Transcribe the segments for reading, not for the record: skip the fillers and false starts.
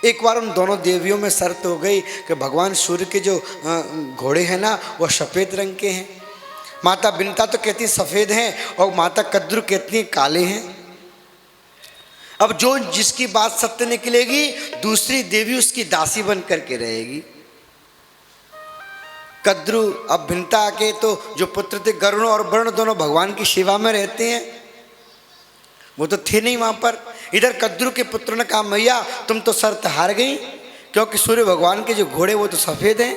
एक बार उन दोनों देवियों में शर्त हो गई कि भगवान सूर्य के जो घोड़े हैं ना वो सफ़ेद रंग के हैं। माता बिनता तो कहती सफ़ेद हैं और माता कद्रू कहती हैं काले हैं। अब जो जिसकी बात सत्य निकलेगी दूसरी देवी उसकी दासी बन करके रहेगी। कद्रू अब भिन्नता के तो जो पुत्र थे गरुण और वरुण दोनों भगवान की सेवा में रहते हैं, वो तो थे नहीं वहां पर। इधर कद्रू के पुत्र ने कहा मैया तुम तो शर्त हार गई क्योंकि सूर्य भगवान के जो घोड़े वो तो सफेद हैं।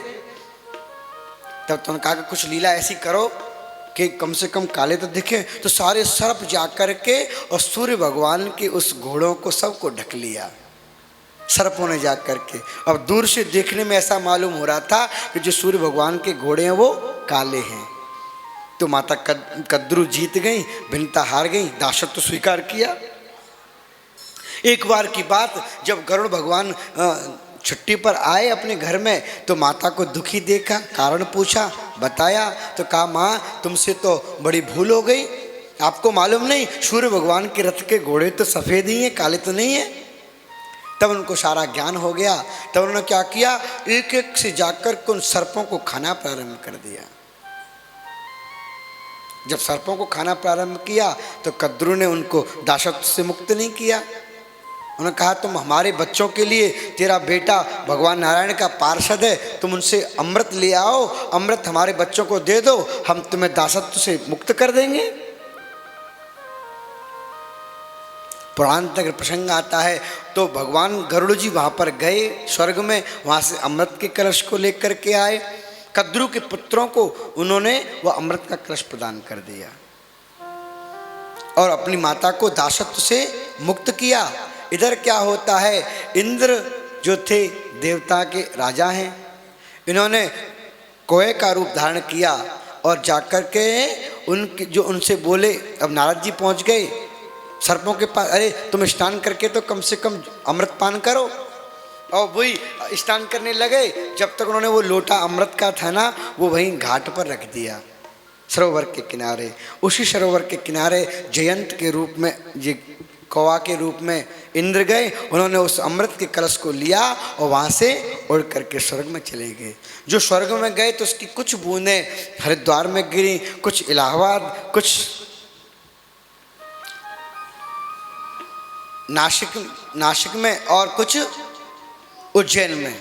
तब तुमने कहा कि कुछ लीला ऐसी करो कि कम से कम काले तो दिखे। तो सारे सर्प जा कर के और सूर्य भगवान के उस घोड़ों को सबको ढक लिया सर्पों ने जा करके। अब दूर से देखने में ऐसा मालूम हो रहा था कि जो सूर्य भगवान के घोड़े हैं वो काले हैं। तो माता कद्रू जीत गई, भिन्नता हार गई, दासत्व स्वीकार किया। एक बार की बात जब गरुड़ भगवान छुट्टी पर आए अपने घर में तो माता को दुखी देखा, कारण पूछा, बताया तो कहा माँ तुमसे तो बड़ी भूल हो गई, आपको मालूम नहीं सूर्य भगवान के रथ के घोड़े तो सफ़ेद ही हैं, काले तो नहीं हैं। तब उनको सारा ज्ञान हो गया। तब उन्होंने क्या किया, एक एक से जाकर उन सर्पों को खाना प्रारंभ कर दिया। जब सर्पों को खाना प्रारंभ किया तो कद्रू ने उनको दासत्व से मुक्त नहीं किया। उन्होंने कहा तुम हमारे बच्चों के लिए, तेरा बेटा भगवान नारायण का पार्षद है, तुम उनसे अमृत ले आओ, अमृत हमारे बच्चों को दे दो, हम तुम्हें दासत्व से मुक्त कर देंगे। पुराण तक प्रसंग आता है तो भगवान गरुड़ जी वहाँ पर गए स्वर्ग में, वहाँ से अमृत के कलश को लेकर के आए। कद्रू के पुत्रों को उन्होंने वह अमृत का कलश प्रदान कर दिया और अपनी माता को दासत्व से मुक्त किया। इधर क्या होता है, इंद्र जो थे देवता के राजा हैं, इन्होंने कोए का रूप धारण किया और जाकर के उनके जो उनसे बोले, अब नारद जी पहुँच गए सर्पों के पास, अरे तुम स्नान करके तो कम से कम अमृत पान करो। और वही स्नान करने लगे, जब तक उन्होंने वो लोटा अमृत का था ना वो वहीं घाट पर रख दिया सरोवर के किनारे। उसी सरोवर के किनारे जयंत के रूप में, ये कौवा के रूप में इंद्र गए, उन्होंने उस अमृत के कलश को लिया और वहाँ से उड़ करके स्वर्ग में चले गए। जो स्वर्ग में गए तो उसकी कुछ बूंदें हरिद्वार में गिरी, कुछ इलाहाबाद, कुछ नासिक में और कुछ उज्जैन में।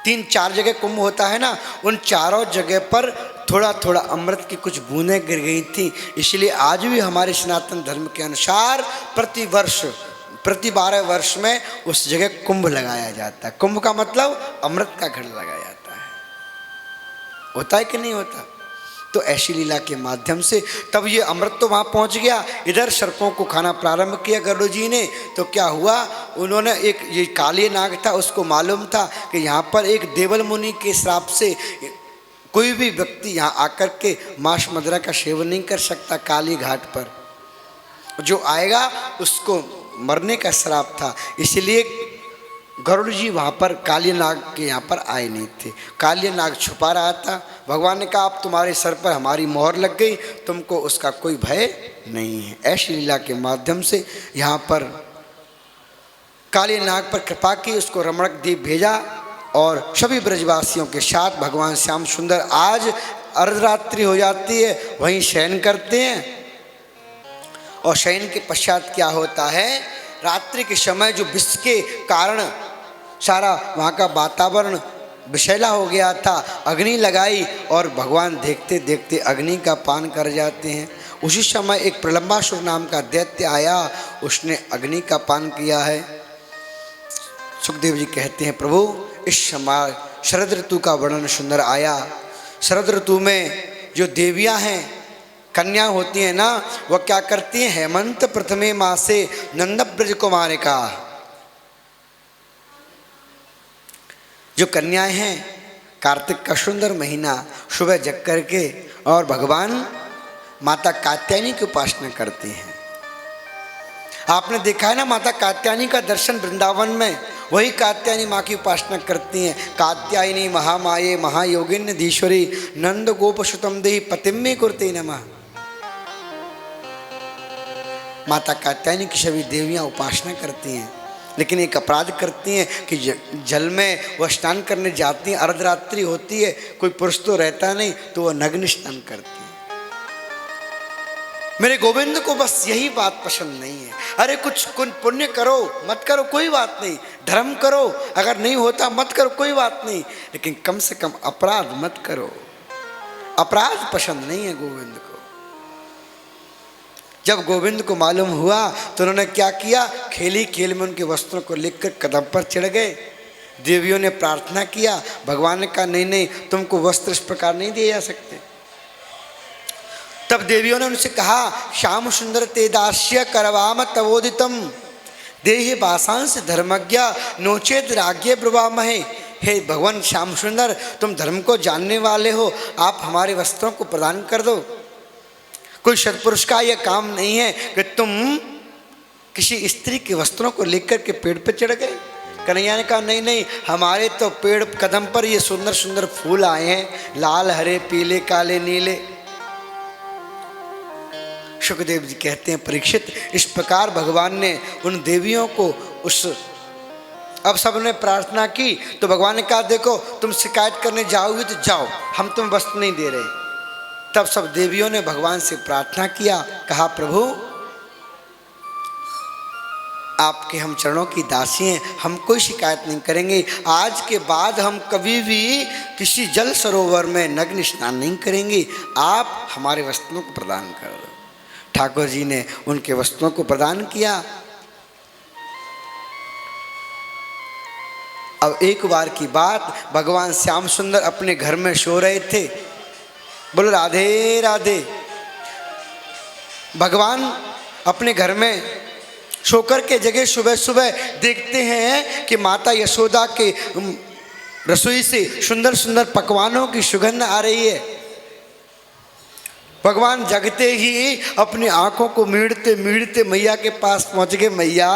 3-4 जगह कुंभ होता है ना, उन चारों जगह पर थोड़ा थोड़ा अमृत की कुछ बूंदें गिर गई थी। इसलिए आज भी हमारे सनातन धर्म के अनुसार प्रति 12 वर्ष में उस जगह कुंभ लगाया जाता है। कुंभ का मतलब अमृत का घड़ा लगाया जाता है। होता है कि नहीं होता? तो ऐसी लीला के माध्यम से तब ये अमृत तो वहाँ पहुँच गया। इधर सर्पों को खाना प्रारंभ किया गरुड़ जी ने। तो क्या हुआ, उन्होंने एक ये काली नाग था, उसको मालूम था कि यहाँ पर एक देवल मुनि के श्राप से कोई भी व्यक्ति यहाँ आकर के मांस मदिरा का सेवन नहीं कर सकता। काली घाट पर जो आएगा उसको मरने का श्राप था, इसलिए गरुड़ जी वहाँ पर काली नाग के यहाँ पर आए नहीं थे। काली नाग छुपा रहा था। भगवान ने कहा अब तुम्हारे सर पर हमारी मोहर लग गई, तुमको उसका कोई भय नहीं है। ऐसी लीला के माध्यम से यहाँ पर काली नाग पर कृपा की, उसको रमणक द्वीप भेजा और सभी ब्रजवासियों के साथ भगवान श्याम सुंदर आज अर्धरात्रि हो जाती है वहीं शयन करते हैं। और शयन के पश्चात क्या होता है, रात्रि के समय जो विष के कारण सारा वहाँ का वातावरण विषैला हो गया था, अग्नि लगाई और भगवान देखते देखते अग्नि का पान कर जाते हैं। उसी समय एक प्रलंबासुर नाम का दैत्य आया, उसने अग्नि का पान किया है। सुखदेव जी कहते हैं प्रभु इस समय शरद ऋतु का वर्णन सुंदर आया। शरद ऋतु में जो देवियाँ हैं, कन्या होती हैं ना, वह क्या करती हैं, हेमंत प्रथमे मासे नंद ब्रज कुमारिका। जो कन्याएं हैं, कार्तिक का सुंदर महीना सुबह जग करके और भगवान माता कात्यायनी की उपासना करती हैं। आपने देखा है ना माता कात्यायनी का दर्शन वृंदावन में, वही कात्यायनी माँ की उपासना करती हैं। कात्यायनी महामाये महायोगिन्य धीश्वरी नंद गोपसुतम देहि पतिम्मे कुरते नमः। माता कात्यायनी की सभी देवियाँ उपासना करती हैं। लेकिन एक अपराध करती हैं कि जल में वह स्नान करने जाती हैं, अर्धरात्रि होती है, कोई पुरुष तो रहता नहीं, तो वह नग्न स्नान करती हैं। मेरे गोविंद को बस यही बात पसंद नहीं है। अरे कुछ पुण्य करो, मत करो कोई बात नहीं, धर्म करो, अगर नहीं होता मत करो कोई बात नहीं, लेकिन कम से कम अपराध मत करो। अपराध पसंद नहीं है गोविंद को। जब गोविंद को मालूम हुआ तो उन्होंने क्या किया, खेली खेल में उनके वस्त्रों को लेकर कदम पर चढ़ गए। देवियों ने प्रार्थना किया, भगवान ने कहा नहीं नहीं, तुमको वस्त्र इस प्रकार नहीं दिए जा सकते। तब देवियों ने उनसे कहा, श्याम सुंदर ते दास्य करवाम तवोदितम देहि वासांस धर्मज्ञ नोचेत राज्ञे ब्रुवामहे। हे भगवान श्याम सुंदर, तुम धर्म को जानने वाले हो, आप हमारे वस्त्रों को प्रदान कर दो। कोई सत्पुरुष का यह काम नहीं है कि तुम किसी स्त्री के वस्त्रों को लेकर के पेड़ पर चढ़ गए। कन्हैया ने कहा नहीं नहीं, हमारे तो पेड़ कदम पर ये सुंदर सुंदर फूल आए हैं, लाल हरे पीले काले नीले। सुखदेव जी कहते हैं, परीक्षित, इस प्रकार भगवान ने उन देवियों को अब सबने प्रार्थना की तो भगवान ने कहा देखो तुम शिकायत करने जाओगे तो जाओ, हम तुम वस्त्र नहीं दे रहे। तब सब देवियों ने भगवान से प्रार्थना किया, कहा प्रभु आपके हम चरणों की दासी हैं, हम कोई शिकायत नहीं करेंगे। आज के बाद हम कभी भी किसी जल सरोवर में नग्न स्नान नहीं करेंगे, आप हमारे वस्त्रों को प्रदान कर दो। ठाकुर जी ने उनके वस्त्रों को प्रदान किया। अब एक बार की बात, भगवान श्याम सुंदर अपने घर में सो रहे थे। बोलो राधे राधे। भगवान अपने घर में सोकर के जगह सुबह सुबह देखते हैं कि माता यशोदा के रसोई से सुंदर सुंदर पकवानों की सुगंध आ रही है। भगवान जगते ही अपनी आंखों को मीड़ते मीड़ते मैया के पास पहुंच गए। मैया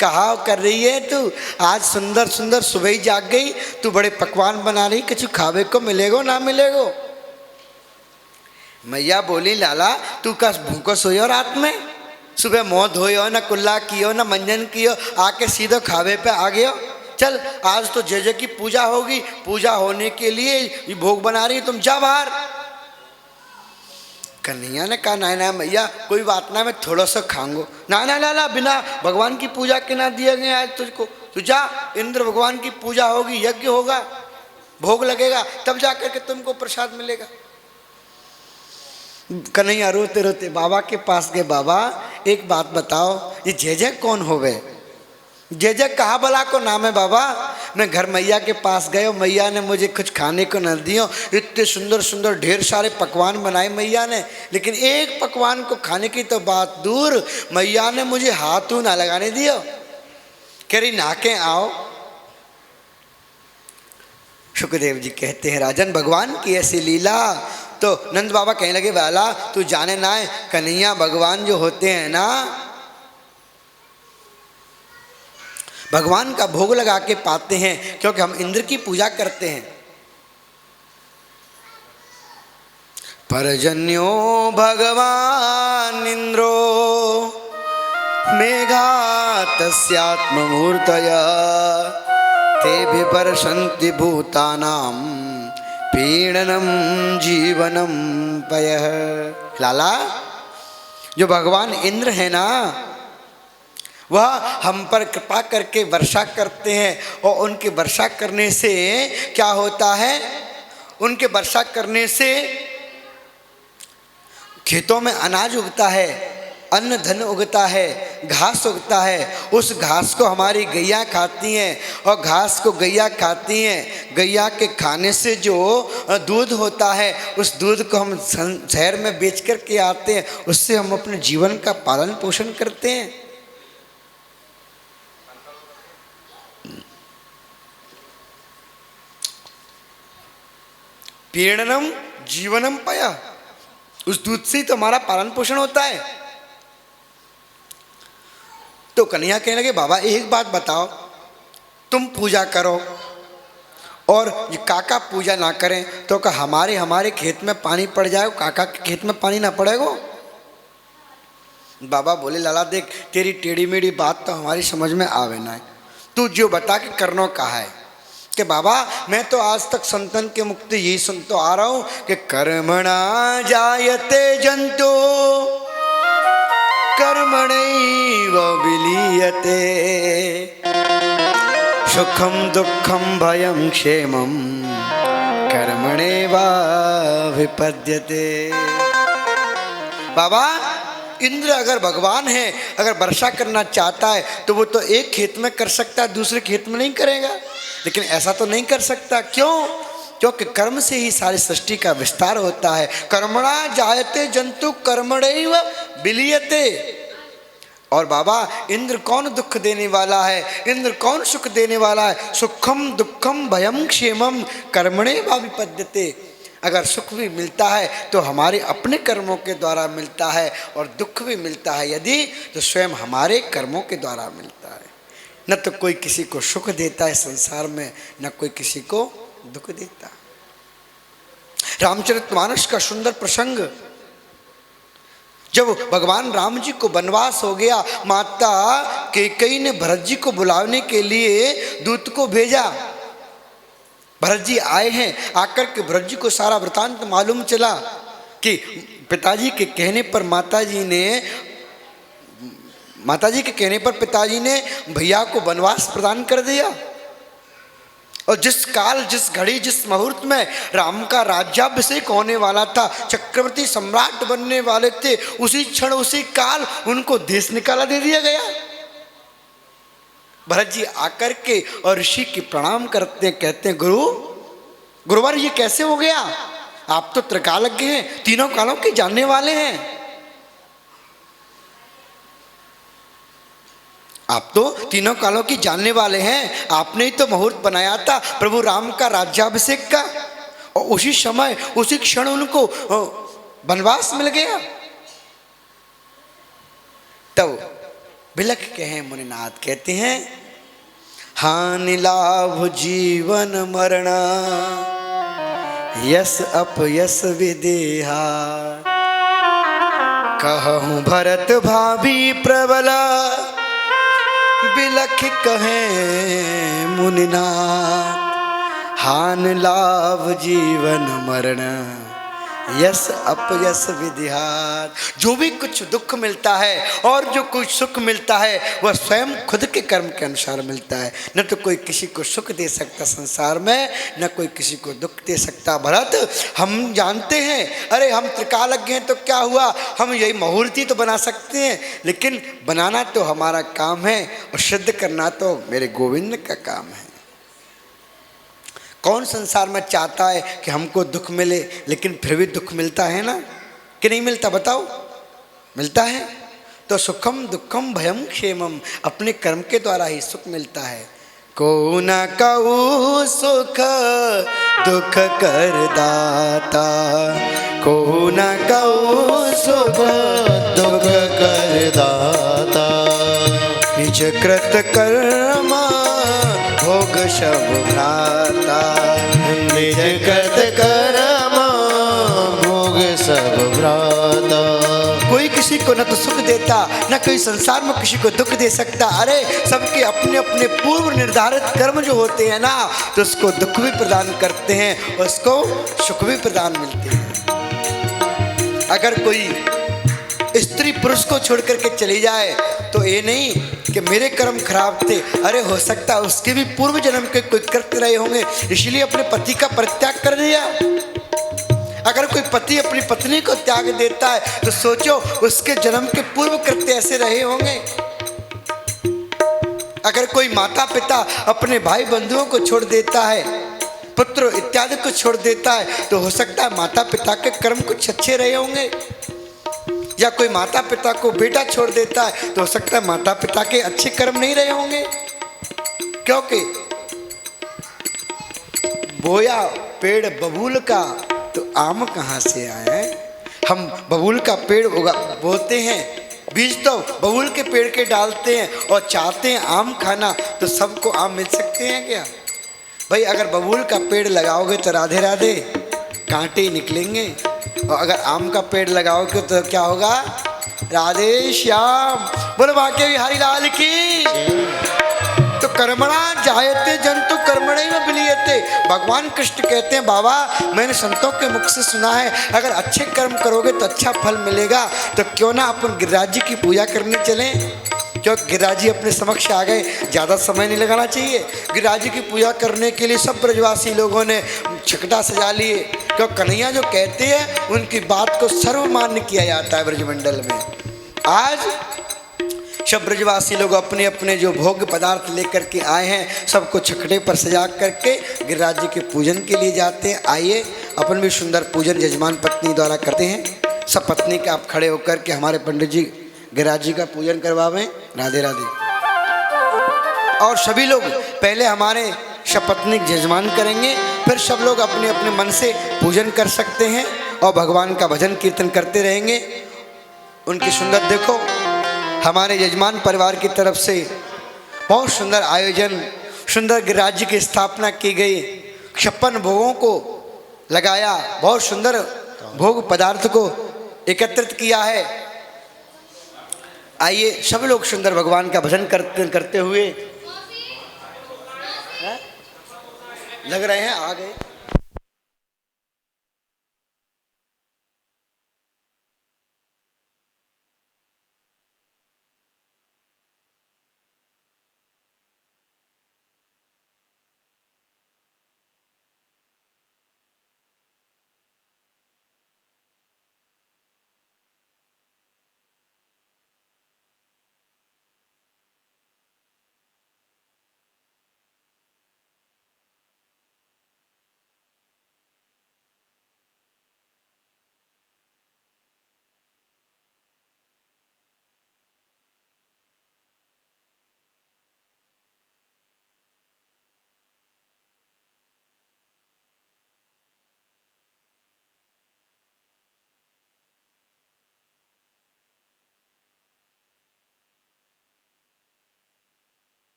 कहा कर रही है तू, आज सुंदर सुंदर सुबह ही जाग गई, तू बड़े पकवान बना रही, कुछ खावे को मिलेगो ना मिलेगो। मैया बोली लाला तू का भूखो सोयो रात में, सुबह मुँह धोयो ना कुल्ला कियो ना मंजन कियो, आके सीधो खावे पे आ गयो। चल आज तो जय जय की पूजा होगी, पूजा होने के लिए ये भोग बना रही, तुम जा बाहर। कन्हैया ने कहा ना ना मैया कोई बात ना, मैं थोड़ा सा खाऊंगो। ना ना लाला, बिना भगवान की पूजा के ना दिया गया आज तुझको, तू जा, इंद्र भगवान की पूजा होगी, यज्ञ होगा, भोग लगेगा, तब जाकर के तुमको प्रसाद मिलेगा। कन्हैया रोते रोते बाबा के पास गए। बाबा एक बात बताओ, ये जय जय कौन होवे? जय जय कहा भला को नाम है बाबा? मैं घर मैया के पास गए, मैया ने मुझे कुछ खाने को न दियो, इतने सुंदर सुंदर ढेर सारे पकवान बनाए मैया ने, लेकिन एक पकवान को खाने की तो बात दूर, मैया ने मुझे हाथों ना लगाने दियो। कह रही नाके आओ। सुखदेव जी कहते हैं राजन भगवान की ऐसी लीला। तो नंद बाबा कहने लगे वाला तू जाने ना है, कन्हैया भगवान जो होते हैं ना, भगवान का भोग लगा के पाते हैं, क्योंकि हम इंद्र की पूजा करते हैं। परजन्यो भगवान इंद्रो मेघातस्यात्ममूर्तया ते विपर्शन्ति भूतानां पीडनम जीवनम पयः। लाला जो भगवान इंद्र है ना, वह हम पर कृपा करके वर्षा करते हैं, और उनके वर्षा करने से क्या होता है, उनके वर्षा करने से खेतों में अनाज उगता है, अन्न धन उगता है, घास उगता है। उस घास को हमारी गैया खाती हैं, और घास को गैया खाती हैं, गैया के खाने से जो दूध होता है, उस दूध को हम शहर में बेच कर के आते हैं, उससे हम अपने जीवन का पालन पोषण करते हैं। पीड़नम जीवनम पया, उस दूध से ही तो हमारा पालन पोषण होता है। तो कन्हैया कहने लगे बाबा एक बात बताओ, तुम पूजा करो और ये काका पूजा ना करें तो क्या हमारे खेत में पानी पड़ जाएगा, काका के खेत में पानी ना पड़ेगा? बाबा बोले लाला देख तेरी टेढ़ी मेढ़ी बात तो हमारी समझ में आवे ना है, तू जो बता के करनो कहा है। कि बाबा मैं तो आज तक संतन के मुक्ति यही सुन तो आ रहा हूं कि कर्मणा जायते जंतु कर्मणैव विलीयते सुखम दुखम भयम क्षेमम कर्मणैव विपद्यते। बाबा इंद्र अगर भगवान है, अगर वर्षा करना चाहता है तो वो तो एक खेत में कर सकता है, दूसरे खेत में नहीं करेगा, लेकिन ऐसा तो नहीं कर सकता। क्यों? क्योंकि कर्म से ही सारी सृष्टि का विस्तार होता है। कर्मणा जायते जंतु कर्मणैव विलीयते। और बाबा इंद्र कौन दुख देने वाला है, इंद्र कौन सुख देने वाला है? सुखम दुखम भयम क्षेमम कर्मणैव विपद्यते। अगर सुख भी मिलता है तो हमारे अपने कर्मों के द्वारा मिलता है, और दुख भी मिलता है यदि तो स्वयं हमारे कर्मों के द्वारा मिलता है। न तो कोई किसी को सुख देता है संसार में, न कोई किसी को दुख देता। रामचरितमानस का सुंदर प्रसंग, जब भगवान राम जी को वनवास हो गया, माता कैकेयी ने भरत जी को बुलाने के लिए दूत को भेजा। भरत जी आए हैं, आकर के भरत जी को सारा वृतांत मालूम चला कि पिताजी के कहने पर माताजी के कहने पर पिताजी ने भैया को वनवास प्रदान कर दिया। और जिस काल, जिस घड़ी, जिस मुहूर्त में राम का राज्याभिषेक होने वाला था, चक्रवर्ती सम्राट बनने वाले थे, उसी क्षण उसी काल उनको देश निकाला दे दिया गया। भरत जी आकर के और ऋषि की प्रणाम करते हैं, कहते हैं गुरुवर ये कैसे हो गया? आप तो त्रिकालज्ञ हैं, तीनों कालों के जानने वाले हैं, आप तो तीनों कालों की जानने वाले हैं, आपने ही तो मुहूर्त बनाया था प्रभु राम का राज्याभिषेक का, और उसी समय उसी क्षण उनको वनवास मिल गया। तब बिलख के हैं मुनिनाथ, कहते हैं हानि लाभ जीवन मरण यस अपयस विदेहा कहूँ भरत भाभी प्रबला बिलख कहे मुनिनाथ। हानि लाभ जीवन मरण यस अपयस विधिहार। जो भी कुछ दुख मिलता है और जो कुछ सुख मिलता है वह स्वयं खुद के कर्म के अनुसार मिलता है। न तो कोई किसी को सुख दे सकता संसार में, न कोई किसी को दुख दे सकता। भरत हम जानते हैं, अरे हम त्रिकालज्ञ हैं तो क्या हुआ, हम यही मुहूर्ती तो बना सकते हैं, लेकिन बनाना तो हमारा काम है और सिद्ध करना तो मेरे गोविंद का काम है। कौन संसार में चाहता है कि हमको दुख मिले, लेकिन फिर भी दुख मिलता है ना कि नहीं मिलता? बताओ, मिलता है। तो सुखम दुखम भयम क्षेमम, अपने कर्म के द्वारा ही सुख मिलता है। को न कहू सुख दुख कर दाता, को न कहू सुख दुख कर दाता, निज कृत कर्मा भोग शब भ्राता, निज कृत कर्म भोग सब भ्राता। कोई किसी को न तो सुख देता, न कोई संसार में किसी को दुख दे सकता। अरे सबके अपने अपने पूर्व निर्धारित कर्म जो होते हैं ना, तो उसको दुख भी प्रदान करते हैं और उसको सुख भी प्रदान मिलते हैं। अगर कोई स्त्री पुरुष को छोड़ करके चली जाए तो ये नहीं कि मेरे कर्म खराब थे, अरे हो सकता है उसके भी पूर्व जन्म के कोई कृत्य रहे होंगे, इसलिए अपने पति का परित्याग कर दिया। अगर कोई पति अपनी पत्नी को त्याग देता है तो सोचो उसके जन्म के पूर्व कृत्य ऐसे रहे होंगे। अगर कोई माता पिता अपने भाई बंधुओं को छोड़ देता है, पुत्र इत्यादि को छोड़ देता है, तो हो सकता है माता पिता के कर्म कुछ अच्छे रहे होंगे। या कोई माता पिता को बेटा छोड़ देता है तो हो सकता है माता पिता के अच्छे कर्म नहीं रहे होंगे, क्योंकि बोया पेड़ बबूल का तो आम कहाँ से आए? हम बबूल का पेड़ बोते हैं, बीज तो बबूल के पेड़ के डालते हैं और चाहते हैं आम खाना, तो सबको आम मिल सकते हैं क्या? भाई अगर बबूल का पेड़ लगाओगे तो राधे राधे कांटे निकलेंगे, और अगर आम का पेड़ लगाओगे तो क्या होगा? राधे श्याम। बोलो बाके बिहारी लाल की। तो कर्मणा जायते जंतु कर्मणैव विलीयते। भगवान कृष्ण कहते हैं बाबा मैंने संतों के मुख से सुना है अगर अच्छे कर्म करोगे तो अच्छा फल मिलेगा। तो क्यों ना अपन गिरिराज जी की पूजा करने चलें। क्यों गिरिराज जी अपने समक्ष आ गए, ज़्यादा समय नहीं लगाना चाहिए। गिरिराज जी की पूजा करने के लिए सब ब्रजवासी लोगों ने छकटा सजा लिए। क्यों कन्हैया जो कहते हैं उनकी बात को सर्वमान्य किया जाता है ब्रजमंडल में। आज सब ब्रजवासी लोग अपने अपने जो भोग पदार्थ लेकर के आए हैं सबको छकड़े पर सजा करके गिरिराज जी के पूजन के लिए जाते हैं। आइए अपन भी सुंदर पूजन यजमान पत्नी द्वारा करते हैं। सब पत्नी के आप खड़े होकर के हमारे पंडित जी गिरिराज जी का पूजन करवावें। राधे राधे। और सभी लोग पहले हमारे सपत्नीक यजमान करेंगे, फिर सब लोग अपने अपने मन से पूजन कर सकते हैं और भगवान का भजन कीर्तन करते रहेंगे। उनकी सुंदर देखो हमारे यजमान परिवार की तरफ से बहुत सुंदर आयोजन, सुंदर गिरिराज जी की स्थापना की गई। 56 भोगों को लगाया, बहुत सुंदर भोग पदार्थ को एकत्रित किया है। आइए सब लोग सुंदर भगवान का भजन करते हुए लग रहे हैं आ गए।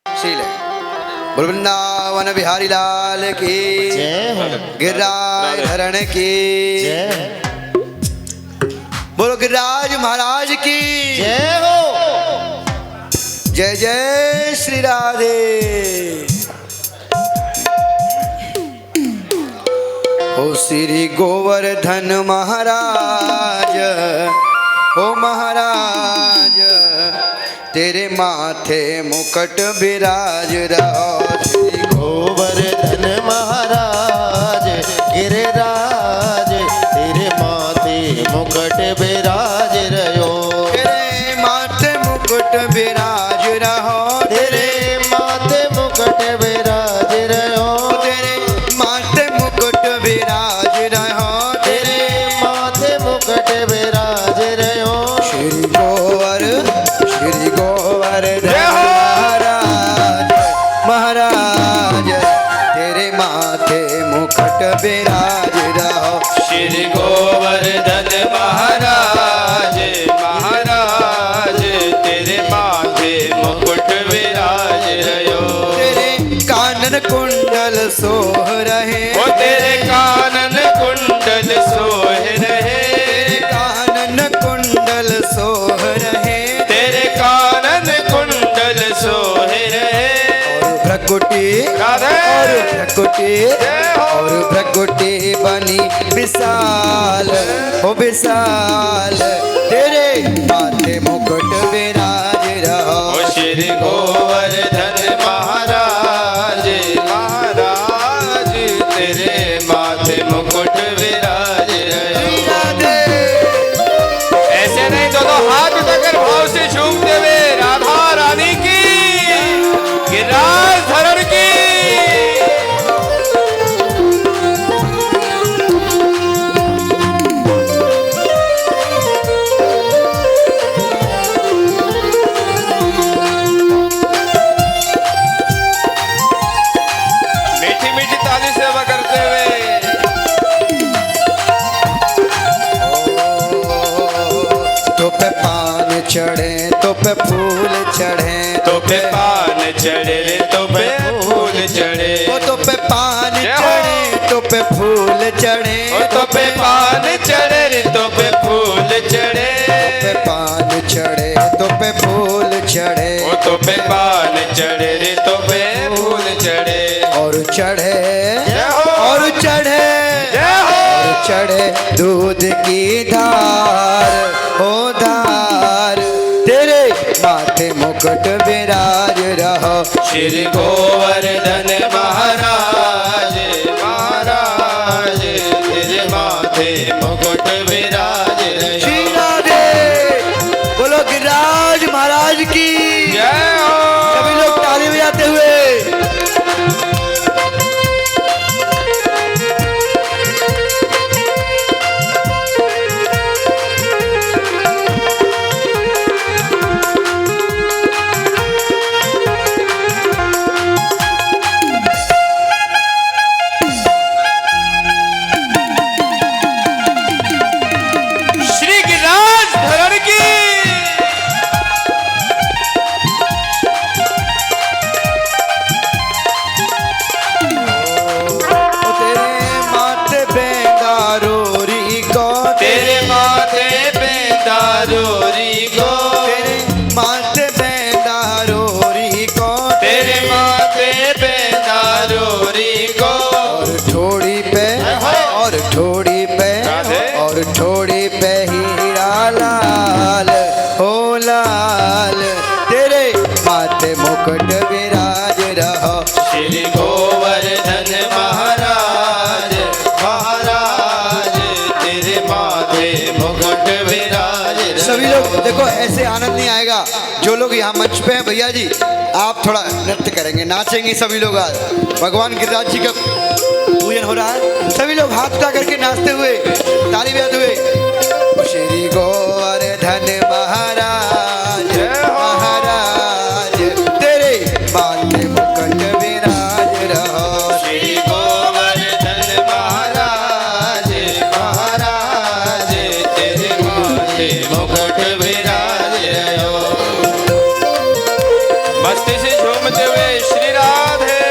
शील है। बोल वृंदावन बिहारी लाल की जय हो। गिरिराज धरण की जय। बोलो गिरिराज महाराज की जय हो। जय जय श्री राधे। ओ श्री गोवर्धन महाराज, ओ महाराज तेरे माथे मुकुट विराज रहो। श्री गोवर्धन महाराज विराज रहो, तेरे माथे मुकुट विराज रहो, तेरे माथे मुकुट विराज रहो, तेरे माथे मुकुट विराज रहो। श्री गोवर्धन महाराज, तेरे माथे मुकुट विराज रहो। श्री गोवर्धन महाराज महाराज तेरे माथे मुकुट विराज रहो। तेरे कानन कुंडल सोह रहे, ओ तेरे कानन कुंडल सोह रहे, तेरे कानन कुंडल सोह रहे, तेरे कानन कुंडल सोह रहे। और भ्रकुटी राधे। और भ्रकुटी जय हो। और भ्रकुटी बनी विशाल, ओ विशाल, तेरे माथे मुकुट विराज रहो। ओ श्री गोवर्धन महाराज महाराज तेरे माथे मुकुट विराज रहो। राधे। ऐसे नहीं दोनों हाथ उठाकर भाव से झूमते हुए राधा रानी की गिरिराज धरण की। मीठी मीठी ताली सेवा करते हुए तो पे पान चढ़े, तो पे फूल चढ़े, तो पे पान चढ़े रे तो पे फूल चढ़े। ओ तो पे पान जय हो। चढ़े, तो पे फूल चढ़े, ओ तो पे पान चढ़े रे तो पे फूल चढ़े। पे पान चढ़े, तो पे फूल चढ़े, ओ तो पे पान चढ़े रे तो पे फूल चढ़े। और चढ़े जय हो। और चढ़े जय हो। और चढ़े दूध की धार, ओ धार, तेरे माथे मुकुट विराज रहो। श्री गोवर्धन महाराज महाराज तेरे माथे मुकुट विराज रहो। श्री राधे। बोलो गिरिराज महाराज की। जय हो। सभी लोग ताली बजाते हुए। श्री गिरिराज धरण की। ओ तेरे माथे बेंगारोरी को, तेरे माथे पे दारोरी गो, तेरे माथे बेंगारोरी को, तेरे माथे पे दारोरी गो। और ठोड़ी पे, और ठोड़ी पे, राधे। और ठोड़ी पे हीरा लाल, हो लाल, तेरे माथे मुकुट विराज रहो। श्री गोवर्धन महाराज महाराज तेरे माथे मुकुट विराज रहो। सभी लोग देखो, ऐसे आनंद नहीं आएगा। जो लोग यहाँ मंच पे हैं भैया जी, आप थोड़ा नृत्य करेंगे, नाचेंगे सभी लोग। आज भगवान गिरिराज जी का पूजन हो रहा है। सभी लोग हाथ उठा करके नाचते हुए, ताली बजाते हुए। श्री गोवर्धन महाराज महाराज तेरे माथे मुकुट विराज रहो। श्री गोवर्धन महाराज महाराज तेरे माथे मुकुट विराज रहो। मस्ती से झूमते हुए श्री राधे।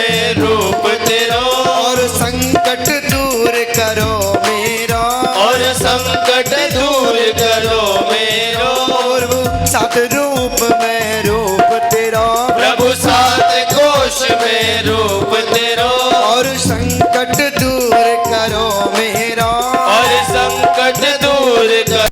में रूप तेरो, और संकट दूर करो मेरा, और संकट दूर करो मेरो। और सात रूप में रूप तेरा, प्रभु सात कोश में रूप तेरो, और संकट दूर करो मेरा, और संकट दूर करो।